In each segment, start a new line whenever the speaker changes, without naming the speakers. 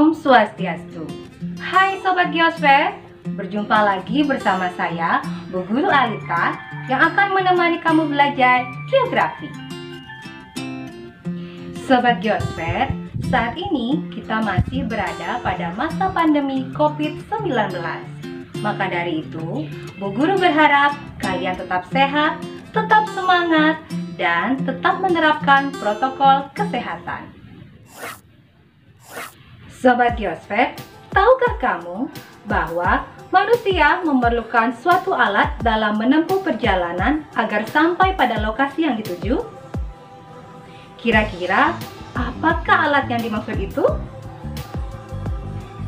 Om Swastiastu. Hai Sobat Geosfer, berjumpa lagi bersama saya, Bu Guru Alita, yang akan menemani kamu belajar geografi. Sobat Geosfer, saat ini kita masih berada pada masa pandemi COVID-19. Maka dari itu, Bu Guru berharap kalian tetap sehat, tetap semangat, dan tetap menerapkan protokol kesehatan. Sobat Geosfer, tahukah kamu bahwa manusia memerlukan suatu alat dalam menempuh perjalanan agar sampai pada lokasi yang dituju? Kira-kira apakah alat yang dimaksud itu?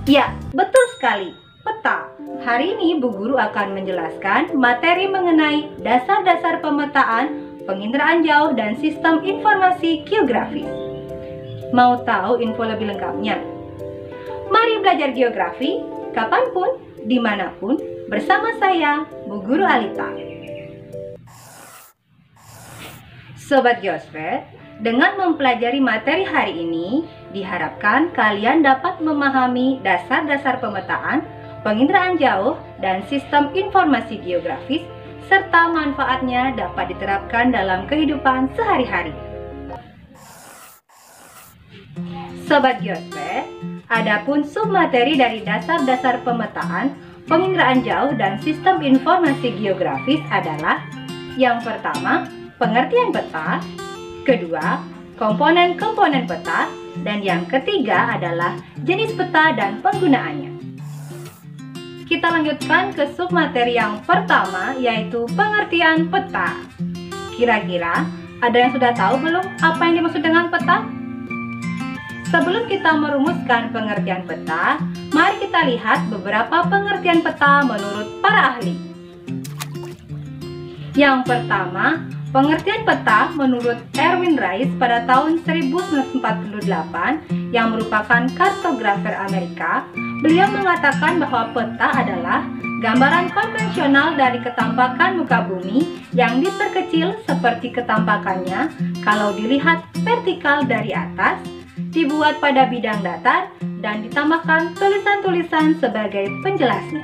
Ya, betul sekali, peta. Hari ini Bu Guru akan menjelaskan materi mengenai dasar-dasar pemetaan, penginderaan jauh, dan sistem informasi geografis. Mau tahu info lebih lengkapnya? Mari belajar geografi, kapanpun, dimanapun, bersama saya, Bu Guru Alita. Sobat Geosfer, dengan mempelajari materi hari ini, diharapkan kalian dapat memahami dasar-dasar pemetaan, penginderaan jauh, dan sistem informasi geografis, serta manfaatnya dapat diterapkan dalam kehidupan sehari-hari. Sobat Geosfer, adapun submateri dari dasar-dasar pemetaan, penginderaan jauh, dan sistem informasi geografis adalah: yang pertama, pengertian peta; kedua, komponen-komponen peta; dan yang ketiga adalah jenis peta dan penggunaannya. Kita lanjutkan ke submateri yang pertama, yaitu pengertian peta. Kira-kira ada yang sudah tahu belum apa yang dimaksud dengan peta? Sebelum kita merumuskan pengertian peta, mari kita lihat beberapa pengertian peta menurut para ahli. Yang pertama, pengertian peta menurut Erwin Rice pada tahun 1948 yang merupakan kartografer Amerika. Beliau mengatakan bahwa peta adalah gambaran konvensional dari ketampakan muka bumi yang diperkecil seperti ketampakannya kalau dilihat vertikal dari atas, dibuat pada bidang datar, dan ditambahkan tulisan-tulisan sebagai penjelasnya.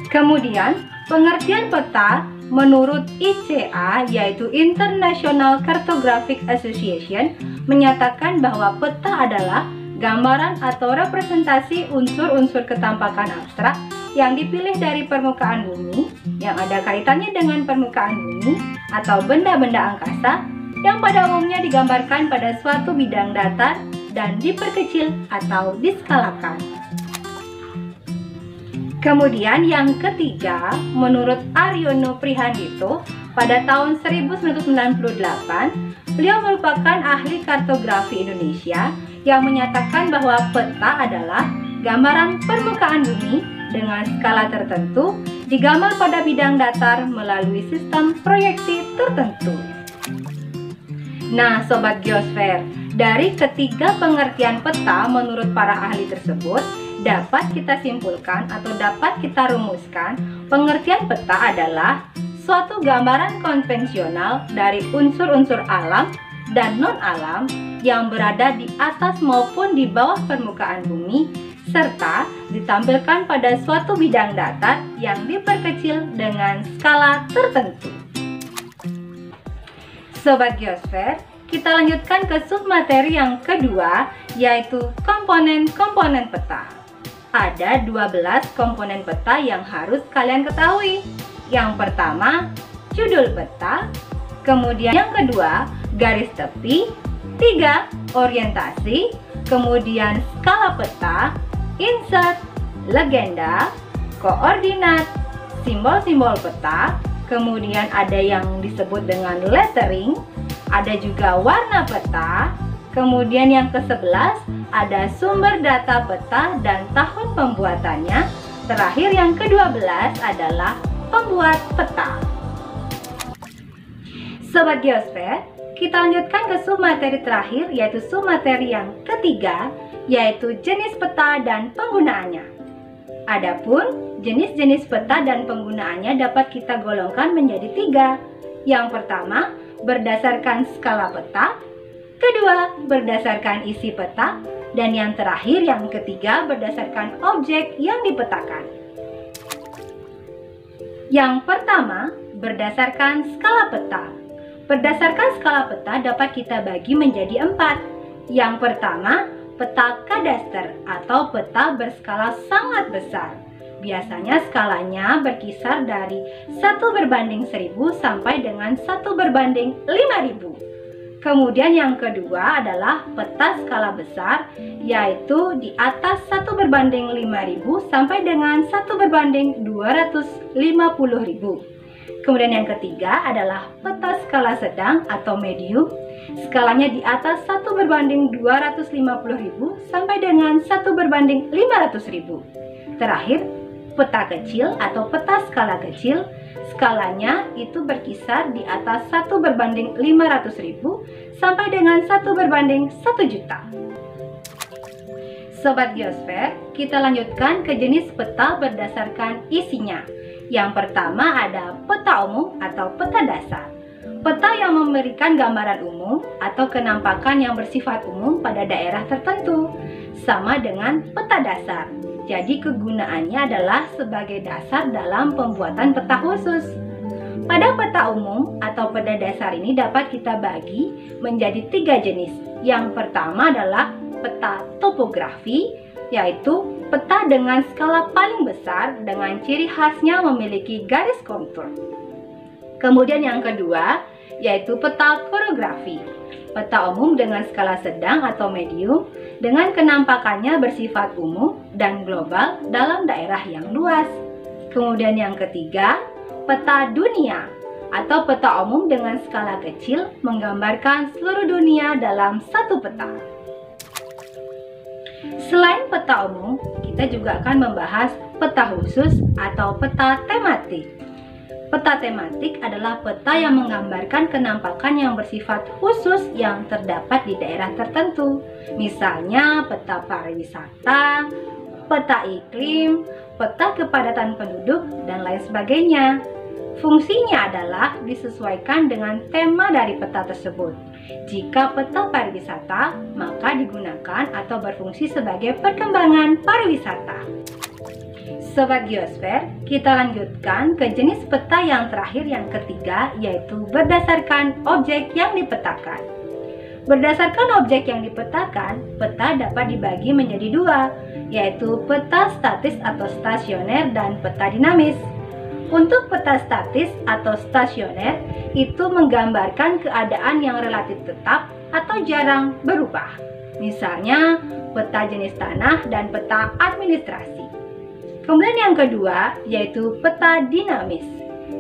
Kemudian, pengertian peta menurut ICA, yaitu International Cartographic Association, menyatakan bahwa peta adalah gambaran atau representasi unsur-unsur ketampakan abstrak yang dipilih dari permukaan bumi, yang ada kaitannya dengan permukaan bumi atau benda-benda angkasa, yang pada umumnya digambarkan pada suatu bidang datar dan diperkecil atau diskalakan. Kemudian yang ketiga, menurut Aryono Prihandito pada tahun 1998, beliau merupakan ahli kartografi Indonesia yang menyatakan bahwa peta adalah gambaran permukaan bumi dengan skala tertentu digambar pada bidang datar melalui sistem proyeksi tertentu. Nah, Sobat Geosfer, dari ketiga pengertian peta menurut para ahli tersebut, dapat kita simpulkan atau dapat kita rumuskan, pengertian peta adalah suatu gambaran konvensional dari unsur-unsur alam dan non-alam yang berada di atas maupun di bawah permukaan bumi, serta ditampilkan pada suatu bidang datar yang diperkecil dengan skala tertentu. Sobat Geosfer, kita lanjutkan ke submateri yang kedua, yaitu komponen-komponen peta. Ada 12 komponen peta yang harus kalian ketahui. Yang pertama, judul peta. Kemudian yang kedua, garis tepi. 3, orientasi. Kemudian skala peta, insert, legenda, koordinat, simbol-simbol peta. Kemudian ada yang disebut dengan lettering, ada juga warna peta. Kemudian yang ke-11 ada sumber data peta dan tahun pembuatannya. Terakhir yang ke-12 adalah pembuat peta. Sobat Geosfer, kita lanjutkan ke submateri terakhir, yaitu submateri yang ketiga, yaitu jenis peta dan penggunaannya. Adapun jenis-jenis peta dan penggunaannya dapat kita golongkan menjadi 3. Yang pertama, berdasarkan skala peta. Kedua, berdasarkan isi peta. Dan yang terakhir, yang ketiga, berdasarkan objek yang dipetakan. Yang pertama, berdasarkan skala peta. Berdasarkan skala peta dapat kita bagi menjadi 4. Yang pertama, peta kadaster atau peta berskala sangat besar. Biasanya skalanya berkisar dari 1/1000 sampai dengan 1/5000. Kemudian yang kedua adalah peta skala besar, yaitu di atas 1/5000 sampai dengan 1/250.000. Kemudian yang ketiga adalah peta skala sedang atau medium, skalanya di atas 1/250.000 sampai dengan 1/500.000. Terakhir, peta kecil atau peta skala kecil, skalanya itu berkisar di atas 1/500.000 sampai dengan 1/1.000.000. Sobat Geosfer, kita lanjutkan ke jenis peta berdasarkan isinya. Yang pertama ada peta umum atau peta dasar. Peta yang memberikan gambaran umum atau kenampakan yang bersifat umum pada daerah tertentu, sama dengan peta dasar. Jadi kegunaannya adalah sebagai dasar dalam pembuatan peta khusus. Pada peta umum atau peta dasar ini dapat kita bagi menjadi 3 jenis. Yang pertama adalah peta topografi, yaitu peta dengan skala paling besar dengan ciri khasnya memiliki garis kontur. Kemudian yang kedua yaitu peta korografi. Peta umum dengan skala sedang atau medium dengan kenampakannya bersifat umum dan global dalam daerah yang luas. Kemudian yang ketiga, peta dunia atau peta umum dengan skala kecil menggambarkan seluruh dunia dalam satu peta. Selain peta umum, kita juga akan membahas peta khusus atau peta tematik. Peta tematik adalah peta yang menggambarkan kenampakan yang bersifat khusus yang terdapat di daerah tertentu. Misalnya peta pariwisata, peta iklim, peta kepadatan penduduk, dan lain sebagainya. Fungsinya adalah disesuaikan dengan tema dari peta tersebut. Jika peta pariwisata, maka digunakan atau berfungsi sebagai perkembangan pariwisata. Sobat Geosfer, kita lanjutkan ke jenis peta yang terakhir, yang ketiga, yaitu berdasarkan objek yang dipetakan. Berdasarkan objek yang dipetakan, peta dapat dibagi menjadi 2, yaitu peta statis atau stasioner dan peta dinamis. Untuk peta statis atau stasioner itu menggambarkan keadaan yang relatif tetap atau jarang berubah. Misalnya peta jenis tanah dan peta administrasi. Kemudian yang kedua yaitu peta dinamis.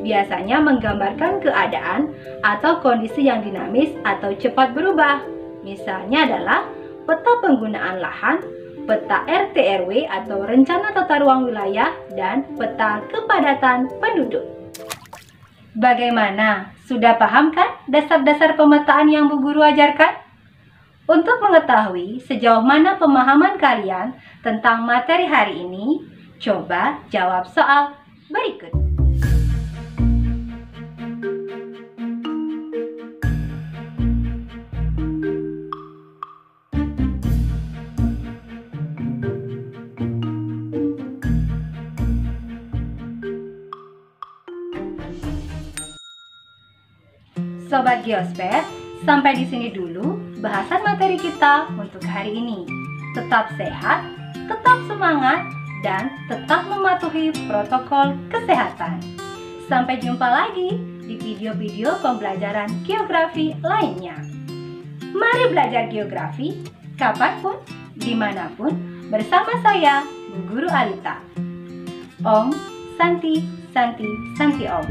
Biasanya menggambarkan keadaan atau kondisi yang dinamis atau cepat berubah. Misalnya adalah peta penggunaan lahan, peta RT/RW atau rencana tata ruang wilayah, dan peta kepadatan penduduk. Bagaimana? Sudah paham kan dasar-dasar pemetaan yang Bu Guru ajarkan? Untuk mengetahui sejauh mana pemahaman kalian tentang materi hari ini, coba jawab soal berikut. Sobat Geosfer, sampai di sini dulu bahasan materi kita untuk hari ini. Tetap sehat, tetap semangat, dan tetap mematuhi protokol kesehatan. Sampai jumpa lagi di video-video pembelajaran geografi lainnya. Mari belajar geografi kapanpun, dimanapun, bersama saya, Bu Guru Alita. Om Santi Santi Santi Om.